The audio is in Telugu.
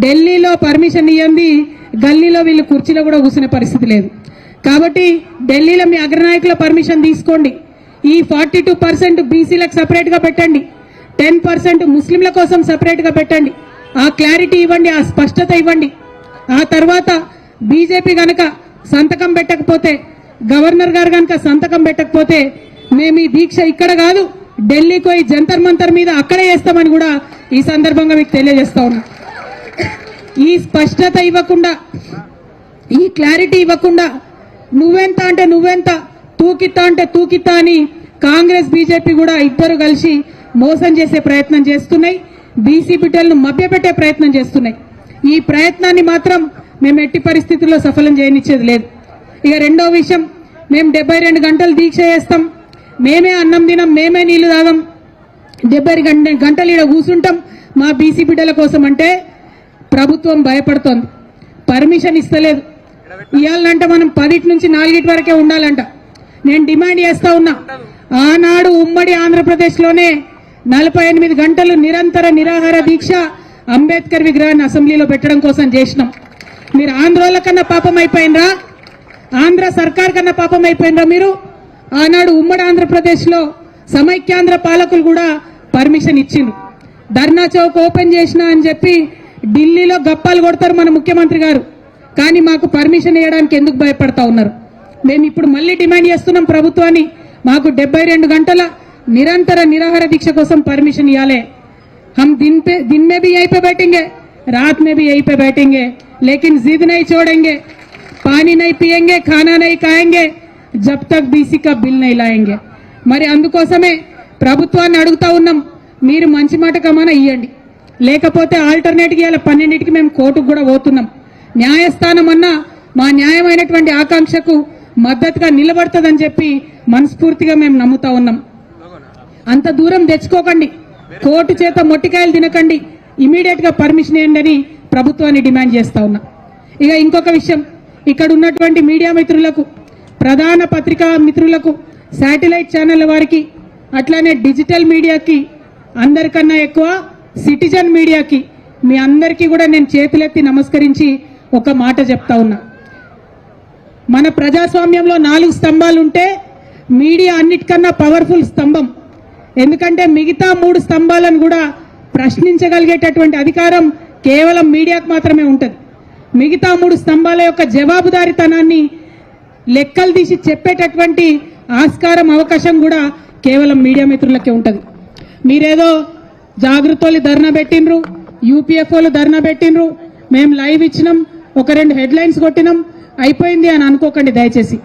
ఢిల్లీలో పర్మిషన్ ఇవ్వండి, గల్లీలో వీళ్ళు కుర్చీలో కూడా కూర్చునే పరిస్థితి లేదు. కాబట్టి ఢిల్లీలో మీ అగ్రనాయకుల పర్మిషన్ తీసుకోండి. ఈ 42% బీసీలకు సపరేట్గా పెట్టండి, 10% ముస్లింల కోసం సపరేట్గా పెట్టండి. ఆ క్లారిటీ ఇవ్వండి, ఆ స్పష్టత ఇవ్వండి. ఆ తర్వాత బీజేపీ గనక సంతకం పెట్టకపోతే, గవర్నర్ గారు గనక సంతకం పెట్టకపోతే మేము ఈ దీక్ష ఇక్కడ కాదు ఢిల్లీకి పోయి జంతర్ మంతర్ మీద అక్కడే చేస్తామని కూడా ఈ సందర్భంగా మీకు తెలియజేస్తా ఉన్నా. ఈ స్పష్టత ఇవ్వకుండా, ఈ క్లారిటీ ఇవ్వకుండా నువ్వెంత అంటే నువ్వెంత, తూకిత్తా అంటే తూకిత్తా అని కాంగ్రెస్ బీజేపీ కూడా ఇద్దరు కలిసి మోసం చేసే ప్రయత్నం చేస్తున్నాయి. బీసీ బిడ్డలను మభ్యపెట్టే ప్రయత్నం చేస్తున్నాయి. ఈ ప్రయత్నాన్ని మాత్రం మేము ఎట్టి పరిస్థితుల్లో సఫలం చేయనిచ్చేది లేదు. ఇక రెండో విషయం, మేము 72 గంటలు దీక్ష చేస్తాం, మేమే అన్నం తినం, మేమే నీళ్లు తాగం, 72 గంటలు ఇక్కడ కూర్చుంటాం మా బీసీ బిడ్డల కోసం అంటే ప్రభుత్వం భయపడుతోంది, పర్మిషన్ ఇస్తలేదు. ఇవ్వాలంటే మనం 10 నుంచి 4 వరకే ఉండాలంట. నేను డిమాండ్ చేస్తా ఉన్నా, ఆనాడు ఉమ్మడి ఆంధ్రప్రదేశ్లోనే 48 గంటలు నిరంతర నిరాహార దీక్ష అంబేద్కర్ విగ్రహాన్ని అసెంబ్లీలో పెట్టడం కోసం చేసినాం. మీరు ఆంధ్రోళ్ళ కన్నా పాపం అయిపోయినరా? ఆంధ్ర సర్కార్ కన్నా పాపం అయిపోయినరా మీరు? ఆనాడు ఉమ్మడి ఆంధ్రప్రదేశ్లో సమైక్యాంధ్ర పాలకులు కూడా పర్మిషన్ ఇచ్చిండ్రు. ధర్నా చౌక్ ఓపెన్ చేసినా అని చెప్పి ఢిల్లీలో గప్పాలు కొడతారు మన ముఖ్యమంత్రి గారు, కానీ మాకు పర్మిషన్ ఇవ్వడానికి ఎందుకు భయపడతా ఉన్నారు? మేము ఇప్పుడు మళ్ళీ డిమాండ్ చేస్తున్నాం ప్రభుత్వాన్ని, మాకు 72 గంటల నిరంతర నిరాహార దీక్ష కోసం పర్మిషన్ ఇవ్వాలి. हम दिन में भी यहीं पे बैठेंगे, रात में भी यहीं पे बैठेंगे, लेकिन जिद नहीं छोड़ेंगे, पानी नहीं पिएंगे, खाना नहीं खाएंगे, जब तक बीसी का बिल नहीं लाएंगे. మరి అందుకోసమే ప్రభుత్వాన్ని అడుగుతా ఉన్నాం, మీరు మంచి మాట కమన్నా ఇవ్వండి, లేకపోతే ఆల్టర్నేట్గా ఇలా 12కి మేము కోర్టుకు కూడా పోతున్నాం. న్యాయస్థానం అన్నా మా న్యాయమైనటువంటి ఆకాంక్షకు మద్దతుగా నిలబడుతుందని చెప్పి మనస్ఫూర్తిగా మేము నమ్ముతా ఉన్నాం. అంత దూరం తెచ్చుకోకండి, కోర్టు చేత మొట్టికాయలు తినకండి, ఇమీడియట్ గా పర్మిషన్ ఇవ్వండి అని ప్రభుత్వాన్ని డిమాండ్ చేస్తా ఉన్నా. ఇక ఇంకొక విషయం, ఇక్కడ ఉన్నటువంటి మీడియా మిత్రులకు, ప్రధాన పత్రికా మిత్రులకు, శాటిలైట్ ఛానళ్ల వారికి, అట్లానే డిజిటల్ మీడియాకి, అందరికన్నా ఎక్కువ సిటిజన్ మీడియాకి, మీ అందరికీ కూడా నేను చేతులెత్తి నమస్కరించి ఒక మాట చెప్తా ఉన్నా. మన ప్రజాస్వామ్యంలో 4 స్తంభాలు ఉంటే మీడియా అన్నిటికన్నా పవర్ఫుల్ స్తంభం. ఎందుకంటే మిగతా 3 స్తంభాలను కూడా ప్రశ్నించగలిగేటటువంటి అధికారం కేవలం మీడియాకు మాత్రమే ఉంటుంది. మిగతా 3 స్తంభాల యొక్క జవాబుదారీతనాన్ని లెక్కలు తీసి చెప్పేటటువంటి ఆస్కారం, అవకాశం కూడా కేవలం మీడియా మిత్రులకే ఉంటుంది. మీరేదో జాగృతోళ్ళు ధర్నా పెట్టినరు, యూపీఎఫ్ఓలు ధర్నా పెట్టినరు, మేము లైవ్ ఇచ్చినాం, 1-2 హెడ్లైన్స్ కొట్టినాం, అయిపోయింది అని అనుకోకండి దయచేసి.